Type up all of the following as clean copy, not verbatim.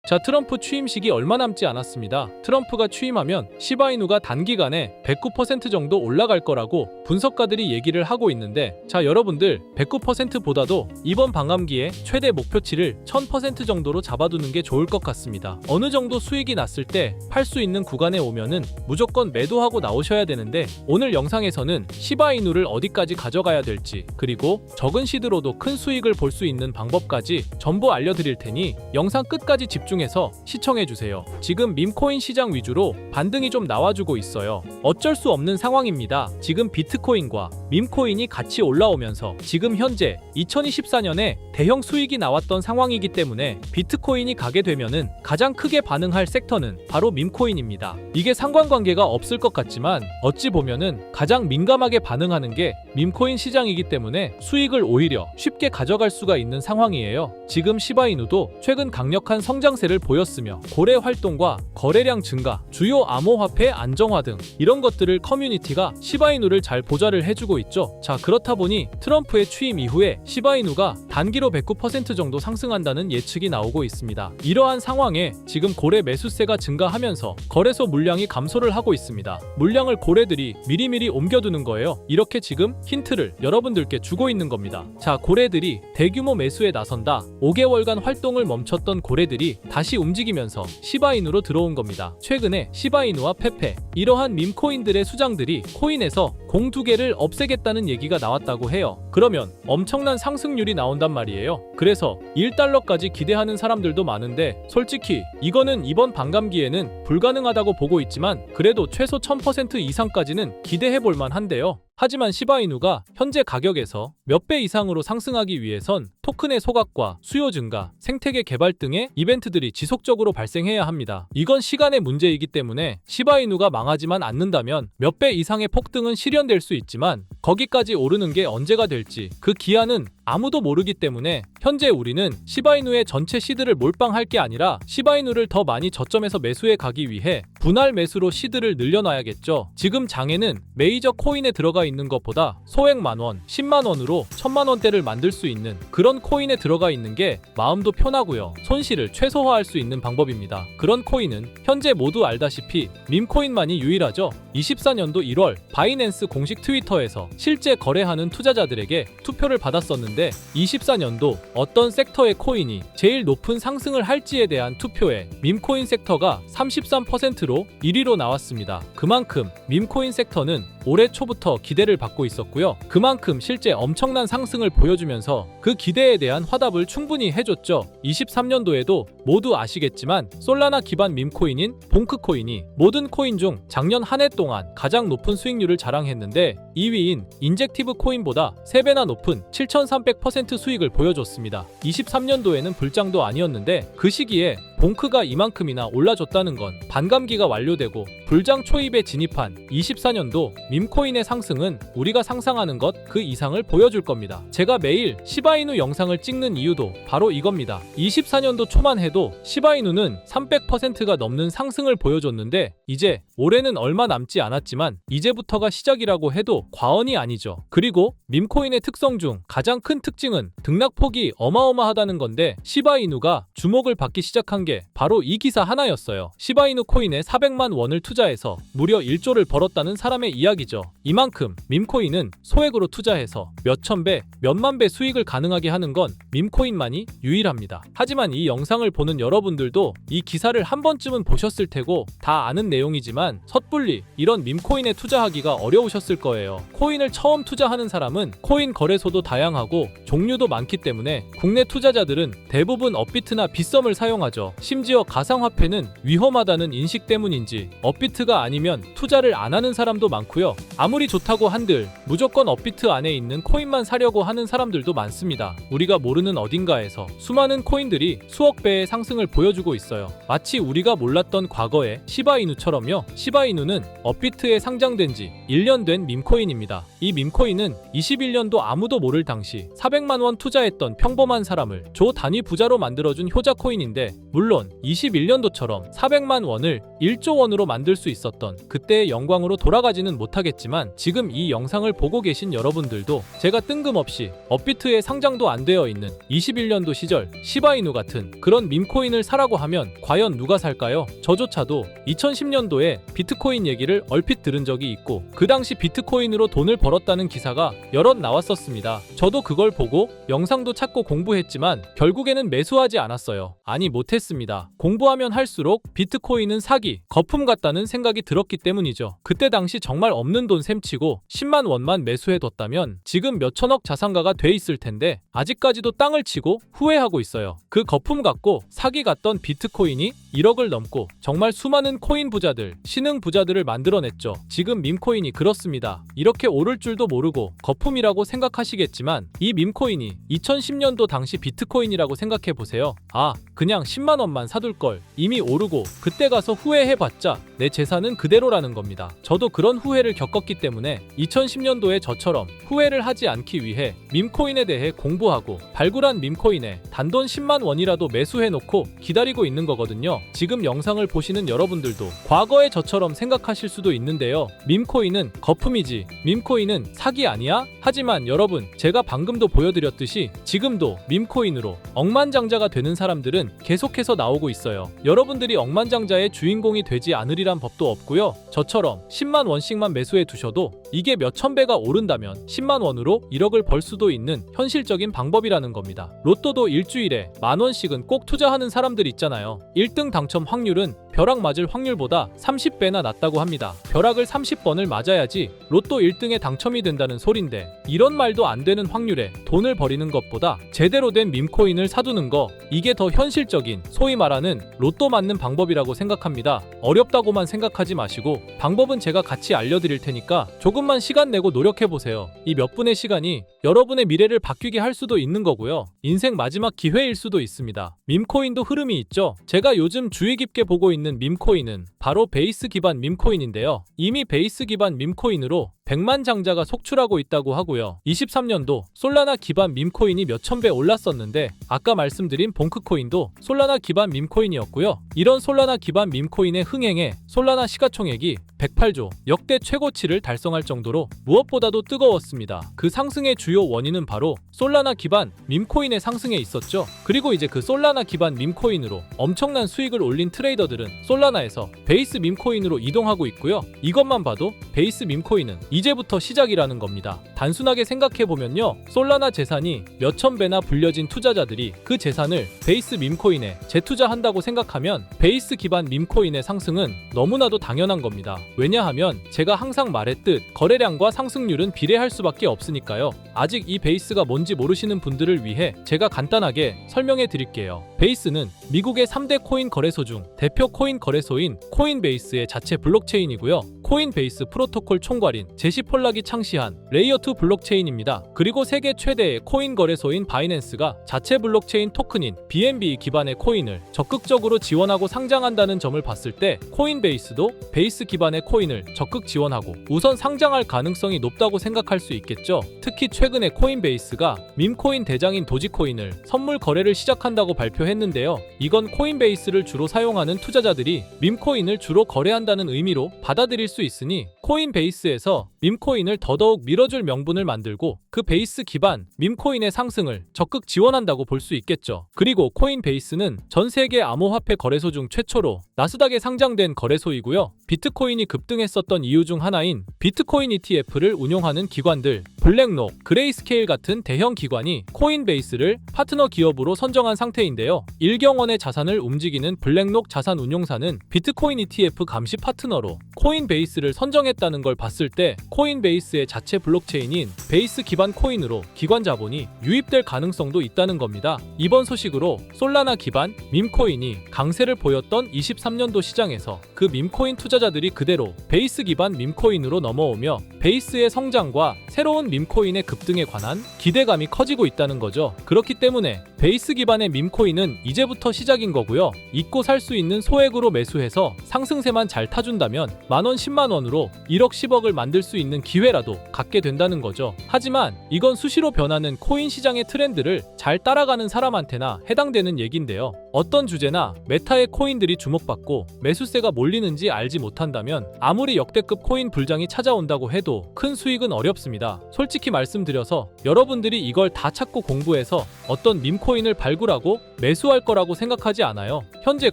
자, 트럼프 취임식이 얼마 남지 않았습니다. 트럼프가 취임하면 시바이누가 단기간에 109% 정도 올라갈 거라고 분석가들이 얘기를 하고 있는데, 자 여러분들 109%보다도 이번 반감기에 최대 목표치를 1000% 정도로 잡아두는 게 좋을 것 같습니다. 어느 정도 수익이 났을 때 팔 수 있는 구간에 오면은 무조건 매도하고 나오셔야 되는데, 오늘 영상에서는 시바이누를 어디까지 가져가야 될지, 그리고 적은 시드로도 큰 수익을 볼 수 있는 방법까지 전부 알려드릴 테니 영상 끝까지 집중해서 시청해주세요. 지금 밈코인 시장 위주로 반등이 좀 나와주고 있어요. 어쩔 수 없는 상황입니다. 지금 비트코인과 밈코인이 같이 올라오면서 지금 현재 2024년에 대형 수익이 나왔던 상황이기 때문에 비트코인이 가게 되면은 가장 크게 반응할 섹터는 바로 밈코인입니다. 이게 상관관계가 없을 것 같지만 어찌 보면은 가장 민감하게 반응하는 게 밈코인 시장이기 때문에 수익을 오히려 쉽게 가져갈 수가 있는 상황이에요. 지금 시바이누도 최근 강력한 성장세를 보였으며 고래 활동과 거래량 증가, 주요 암호화폐 안정화 등 이런 것들을 커뮤니티가 시바이누를 잘 보좌를 해주고 있죠. 자, 그렇다 보니 트럼프의 취임 이후에 시바이누가 단기로 109% 정도 상승한다는 예측이 나오고 있습니다. 이러한 상황에 지금 고래 매수세가 증가하면서 거래소 물량이 감소를 하고 있습니다. 물량을 고래들이 미리미리 옮겨두는 거예요. 이렇게 지금 힌트를 여러분들께 주고 있는 겁니다. 자, 고래들이 대규모 매수에 나선다. 5개월간 활동을 멈췄던 고래들이 다시 움직이면서 시바이누로 들어온 겁니다. 최근에 시바이누와 페페, 이러한 밈코인들의 수장들이 코인에서 공 2개를 없애겠다는 얘기가 나왔다고 해요. 그러면 엄청난 상승률이 나온단 말이에요. 그래서 1달러까지 기대하는 사람들도 많은데, 솔직히 이거는 이번 반감기에는 불가능하다고 보고 있지만 그래도 최소 1000% 이상까지는 기대해볼 만한데요. 하지만 시바이누가 현재 가격에서 몇 배 이상으로 상승하기 위해선 토큰의 소각과 수요 증가, 생태계 개발 등의 이벤트들이 지속적으로 발생해야 합니다. 이건 시간의 문제이기 때문에 시바이누가 망하지만 않는다면 몇 배 이상의 폭등은 실현될 수 있지만 거기까지 오르는 게 언제가 될지 그 기한은 아무도 모르기 때문에 현재 우리는 시바이누의 전체 시드를 몰빵할 게 아니라 시바이누를 더 많이 저점에서 매수해 가기 위해 분할 매수로 시드를 늘려놔야겠죠. 지금 장에는 메이저 코인에 들어가 있는 것보다 소액 만원, 10만원으로 1000만원대를 만들 수 있는 그런 코인에 들어가 있는 게 마음도 편하고요. 손실을 최소화할 수 있는 방법입니다. 그런 코인은 현재 모두 알다시피 밈코인만이 유일하죠. 24년도 1월 바이낸스 공식 트위터에서 실제 거래하는 투자자들에게 투표를 받았었는데 24년도 어떤 섹터의 코인이 제일 높은 상승을 할지에 대한 투표에 밈코인 섹터가 33%로 1위로 나왔습니다. 그만큼 밈코인 섹터는 올해 초부터 기대를 받고 있었고요. 그만큼 실제 엄청난 상승을 보여주면서 그 기대에 대한 화답을 충분히 해줬죠. 23년도에도 모두 아시겠지만 솔라나 기반 밈코인인 봉크코인이 모든 코인 중 작년 한 해 동안 가장 높은 수익률을 자랑했는데 2위인 인젝티브 코인보다 3배나 높은 7300% 수익을 보여줬습니다. 23년도에는 불장도 아니었는데 그 시기에 봉크가 이만큼이나 올라줬다는 건 반감기가 완료되고 불장 초입에 진입한 24년도 밈코인의 상승은 우리가 상상하는 것 그 이상을 보여줄 겁니다. 제가 매일 시바이누 영상을 찍는 이유도 바로 이겁니다. 24년도 초만 해도 시바이누는 300%가 넘는 상승을 보여줬는데 이제 올해는 얼마 남지 않았지만 이제부터가 시작이라고 해도 과언이 아니죠. 그리고 밈코인의 특성 중 가장 큰 특징은 등락폭이 어마어마하다는 건데 시바이누가 주목을 받기 시작한 게 바로 이 기사 하나였어요. 시바이누 코인에 400만 원을 투자해서 무려 1조를 벌었다는 사람의 이야기죠. 이만큼 밈코인은 소액으로 투자해서 몇천 배, 몇만 배 수익을 가능하게 하는 건 밈코인만이 유일합니다. 하지만 이 영상을 보는 여러분들도 이 기사를 한 번쯤은 보셨을 테고 다 아는 내용이지만 섣불리 이런 밈코인에 투자하기가 어려우셨을 거예요. 코인을 처음 투자하는 사람은 코인 거래소도 다양하고 종류도 많기 때문에 국내 투자자들은 대부분 업비트나 빗썸을 사용하죠. 심지어 가상화폐는 위험하다는 인식 때문인지 업비트가 아니면 투자를 안 하는 사람도 많고요. 아무리 좋다고 한들 무조건 업비트 안에 있는 코인만 사려고 하는 사람들도 많습니다. 우리가 모르는 어딘가에서 수많은 코인들이 수억 배의 상승을 보여주고 있어요. 마치 우리가 몰랐던 과거의 시바이누처럼요. 시바이누는 업비트에 상장된 지 1년 된 밈코인입니다. 이 밈코인은 21년도 아무도 모를 당시 400만 원 투자했던 평범한 사람을 조 단위 부자로 만들어준 효자 코인인데 물론 물론 21년도처럼 400만 원을 1조 원으로 만들 수 있었던 그때의 영광으로 돌아가지는 못하겠지만 지금 이 영상을 보고 계신 여러분들도 제가 뜬금없이 업비트에 상장도 안 되어 있는 21년도 시절 시바이누 같은 그런 밈코인을 사라고 하면 과연 누가 살까요? 저조차도 2010년도에 비트코인 얘기를 얼핏 들은 적이 있고 그 당시 비트코인으로 돈을 벌었다는 기사가 여럿 나왔었습니다. 저도 그걸 보고 영상도 찾고 공부했지만 결국에는 매수하지 않았어요. 아니 못했습니다. 공부하면 할수록 비트코인은 사기, 거품 같다는 생각이 들었기 때문이죠. 그때 당시 정말 없는 돈 셈치고 10만 원만 매수해뒀다면 지금 몇천억 자산가가 돼 있을 텐데 아직까지도 땅을 치고 후회하고 있어요. 그 거품 같고 사기 같던 비트코인이 1억을 넘고 정말 수많은 코인 부자들, 신흥 부자들을 만들어냈죠. 지금 밈코인이 그렇습니다. 이렇게 오를 줄도 모르고 거품이라고 생각하시겠지만 이 밈코인이 2010년도 당시 비트코인이라고 생각해보세요. 아, 그냥 10만 원만 사둘 걸. 이미 오르고 그때 가서 후회해봤자 내 재산은 그대로라는 겁니다. 저도 그런 후회를 겪었기 때문에 2010년도에 저처럼 후회를 하지 않기 위해 밈코인에 대해 공부하고 발굴한 밈코인에 단돈 10만 원이라도 매수해놓고 기다리고 있는 거거든요. 지금 영상을 보시는 여러분들도 과거의 저처럼 생각하실 수도 있는데요. 밈코인은 거품이지 밈코인은 사기 아니야? 하지만 여러분, 제가 방금도 보여드렸듯이 지금도 밈코인으로 억만장자가 되는 사람들은 계속해서 나오고 있어요. 여러분들이 억만장자의 주인공이 되지 않으리란 법도 없고요. 저처럼 10만 원씩만 매수해 두셔도 이게 몇천 배가 오른다면 10만 원으로 1억을 벌 수도 있는 현실적인 방법이라는 겁니다. 로또도 일주일에 만 원씩은 꼭 투자하는 사람들 있잖아요. 1등 당첨 확률은 벼락 맞을 확률보다 30배나 낮다고 합니다. 벼락을 30번을 맞아야지 로또 1등에 당첨이 된다는 소린데 이런 말도 안 되는 확률에 돈을 버리는 것보다 제대로 된 밈코인을 사두는 거, 이게 더 현실적인 소위 말하는 로또 맞는 방법이라고 생각합니다. 어렵다고만 생각하지 마시고 방법은 제가 같이 알려드릴 테니까 조금만 시간 내고 노력해보세요. 이 몇 분의 시간이 여러분의 미래를 바뀌게 할 수도 있는 거고요. 인생 마지막 기회일 수도 있습니다. 밈코인도 흐름이 있죠. 제가 요즘 주의 깊게 보고 있는 밈코인은 바로 베이스 기반 밈코인인데요. 이미 베이스 기반 밈코인으로 100만 장자가 속출하고 있다고 하고요. 23년도 솔라나 기반 밈코인이 몇천 배 올랐었는데 아까 말씀드린 봉크코인도 솔라나 기반 밈코인이었고요. 이런 솔라나 기반 밈코인의 흥행에 솔라나 시가총액이 108조, 역대 최고치를 달성할 정도로 무엇보다도 뜨거웠습니다. 그 상승의 주요 원인은 바로 솔라나 기반 밈코인의 상승에 있었죠. 그리고 이제 그 솔라나 기반 밈코인으로 엄청난 수익을 올린 트레이더들은 솔라나에서 베이스 밈코인으로 이동하고 있고요. 이것만 봐도 베이스 밈코인은 이제부터 시작이라는 겁니다. 단순하게 생각해보면요, 솔라나 재산이 몇천 배나 불려진 투자자들이 그 재산을 베이스 밈코인에 재투자한다고 생각하면 베이스 기반 밈코인의 상승은 너무나도 당연한 겁니다. 왜냐하면 제가 항상 말했듯 거래량과 상승률은 비례할 수밖에 없으니까요. 아직 이 베이스가 뭔지 모르시는 분들을 위해 제가 간단하게 설명해 드릴게요. 베이스는 미국의 3대 코인 거래소 중 대표 코인 거래소인 코인베이스의 자체 블록체인이고요. 코인베이스 프로토콜 총괄인 제시 폴락이 창시한 레이어2 블록체인입니다. 그리고 세계 최대의 코인 거래소인 바이낸스가 자체 블록체인 토큰인 BNB 기반의 코인을 적극적으로 지원하고 상장한다는 점을 봤을 때 코인베이스도 베이스 기반의 코인을 적극 지원하고 우선 상장할 가능성이 높다고 생각할 수 있겠죠. 특히 최근에 코인베이스가 밈코인 대장인 도지코인을 선물 거래를 시작한다고 발표했는데요. 이건 코인베이스를 주로 사용하는 투자자들이 밈코인을 주로 거래한다는 의미로 받아들일 수 있으니 코인베이스에서 밈코인을 더더욱 밀어줄 명분을 만들고 그 베이스 기반 밈코인의 상승을 적극 지원한다고 볼 수 있겠죠. 그리고 코인베이스는 전 세계 암호화폐 거래소 중 최초로 나스닥에 상장된 거래소이고요. 비트코인이 급등했었던 이유 중 하나인 비트코인 ETF를 운용하는 기관들, 블랙록, 그레이스케일 같은 대형 기관이 코인베이스를 파트너 기업으로 선정한 상태인데요. 1경 원의 자산을 움직이는 블랙록 자산운용사는 비트코인 ETF 감시 파트너로 코인베이스를 선정했다는 걸 봤을 때 코인베이스의 자체 블록체인인 베이스 기반 코인으로 기관 자본이 유입될 가능성도 있다는 겁니다. 이번 소식으로 솔라나 기반 밈코인이 강세를 보였던 23년도 시장에서 그 밈코인 투자자들이 그대로 베이스 기반 밈코인으로 넘어오며 베이스의 성장과 새로운 밈코인의 급등에 관한 기대감이 커지고 있다는 거죠. 그렇기 때문에 베이스 기반의 밈코인은 이제부터 시작인 거고요. 잊고 살 수 있는 소액으로 매수해서 상승세만 잘 타준다면 만원 10만원으로 1억 10억을 만들 수 있는 기회라도 갖게 된다는 거죠. 하지만 이건 수시로 변하는 코인 시장의 트렌드를 잘 따라가는 사람한테나 해당되는 얘긴데요. 어떤 주제나 메타의 코인들이 주목받고 매수세가 몰리는지 알지 못한다면 아무리 역대급 코인 불장이 찾아온다고 해도 큰 수익은 어렵습니다. 솔직히 말씀드려서 여러분들이 이걸 다 찾고 공부해서 어떤 밈코인을 발굴하고 매수할 거라고 생각하지 않아요. 현재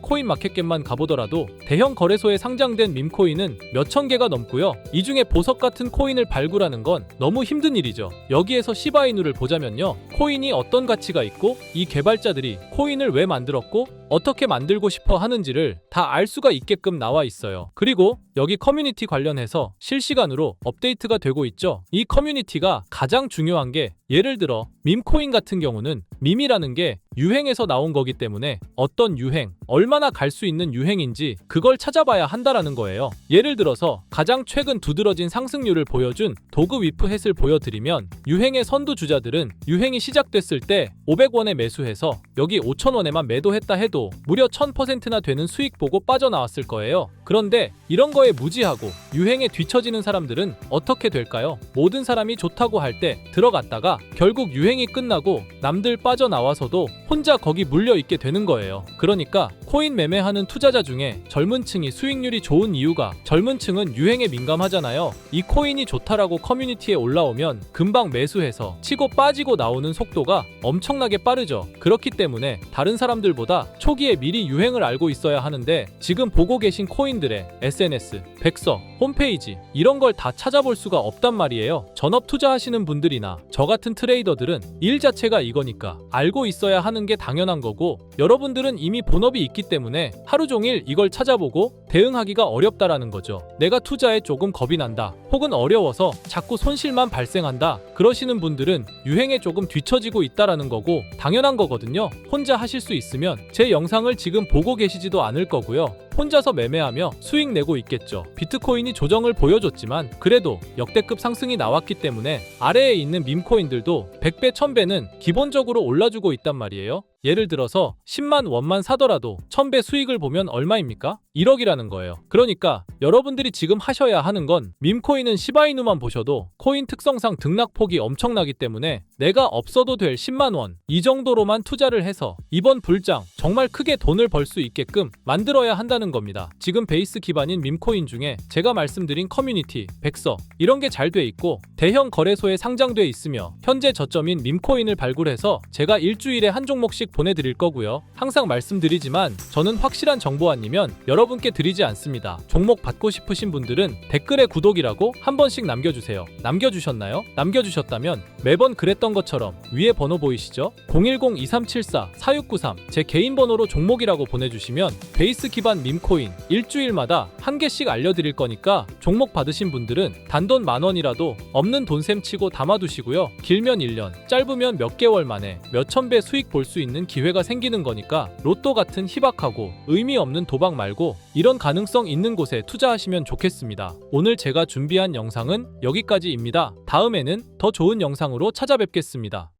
코인마켓캡만 가보더라도 대형 거래소에 상장된 밈코인은 몇천 개가 넘고요. 이 중에 보석 같은 코인을 발굴하는 건 너무 힘든 일이죠. 여기에서 시바이누를 보자면요. 코인이 어떤 가치가 있고 이 개발자들이 코인을 왜 만들었고 어떻게 만들고 싶어 하는지를 다 알 수가 있게끔 나와 있어요. 그리고 여기 커뮤니티 관련해서 실시간으로 업데이트가 되고 있죠. 이 커뮤니티가 가장 중요한 게 예를 들어 밈코인 같은 경우는 밈이라는 게 유행에서 나온 거기 때문에 어떤 유행, 얼마나 갈 수 있는 유행인지 그걸 찾아봐야 한다라는 거예요. 예를 들어서 가장 최근 두드러진 상승률을 보여준 도그 위프햇을 보여드리면 유행의 선두주자들은 유행이 시작됐을 때 500원에 매수해서 여기 5,000원에만 매도했다 해도 무려 1000%나 되는 수익 보고 빠져나왔을 거예요. 그런데 이런 거에 무지하고 유행에 뒤처지는 사람들은 어떻게 될까요? 모든 사람이 좋다고 할 때 들어갔다가 결국 유행이 끝나고 남들 빠져나와서도 혼자 거기 물려있게 되는 거예요. 그러니까 코인 매매하는 투자자 중에 젊은 층이 수익률이 좋은 이유가 젊은 층은 유행에 민감하잖아요. 이 코인이 좋다라고 커뮤니티에 올라오면 금방 매수해서 치고 빠지고 나오는 속도가 엄청나게 빠르죠. 그렇기 때문에 다른 사람들보다 초기에 미리 유행을 알고 있어야 하는데 지금 보고 계신 코인들의 SNS, 백서, 홈페이지 이런 걸 다 찾아볼 수가 없단 말이에요. 전업 투자하시는 분들이나 저 같은 트레이더들은 일 자체가 이거니까 알고 있어야 하는 게 당연한 거고 여러분들은 이미 본업이 있기 때문에 하루 종일 이걸 찾아보고 대응하기가 어렵다라는 거죠. 내가 투자에 조금 겁이 난다 혹은 어려워서 자꾸 손실만 발생한다 그러시는 분들은 유행에 조금 뒤처지고 있다라는 거고 당연한 거거든요. 혼자 하실 수 있으면 제 영상을 지금 보고 계시지도 않을 거고요. 혼자서 매매하며 수익 내고 있겠죠. 비트코인이 조정을 보여줬지만 그래도 역대급 상승이 나왔기 때문에 아래에 있는 밈코인들도 100배, 1000배는 기본적으로 올라주고 있단 말이에요. 예를 들어서 10만 원만 사더라도 1000배 수익을 보면 얼마입니까? 1억이라는 거예요. 그러니까 여러분들이 지금 하셔야 하는 건 밈코인은 시바이누만 보셔도 코인 특성상 등락폭이 엄청나기 때문에 내가 없어도 될 10만 원 이 정도로만 투자를 해서 이번 불장 정말 크게 돈을 벌 수 있게끔 만들어야 한다는 겁니다. 지금 베이스 기반인 밈코인 중에 제가 말씀드린 커뮤니티, 백서 이런 게 잘 돼 있고 대형 거래소에 상장돼 있으며 현재 저점인 밈코인을 발굴해서 제가 일주일에 한 종목씩 보내드릴 거고요. 항상 말씀드리지만 저는 확실한 정보 아니면 여러분께 드리지 않습니다. 종목 받고 싶으신 분들은 댓글에 구독이라고 한 번씩 남겨주세요. 남겨주셨나요? 남겨주셨다면 매번 그랬던 것처럼 위에 번호 보이시죠? 010-2374-4693 제 개인 번호로 종목이라고 보내주시면 베이스 기반 밈코인 일주일마다 한 개씩 알려드릴 거니까 종목 받으신 분들은 단돈 만원이라도 없는 돈셈 치고 담아두시고요. 길면 1년, 짧으면 몇 개월 만에 몇천 배 수익 볼 수 있는 기회가 생기는 거니까 로또 같은 희박하고 의미 없는 도박 말고 이런 가능성 있는 곳에 투자하시면 좋겠습니다. 오늘 제가 준비한 영상은 여기까지입니다. 다음에는 더 좋은 영상으로 찾아뵙겠습니다.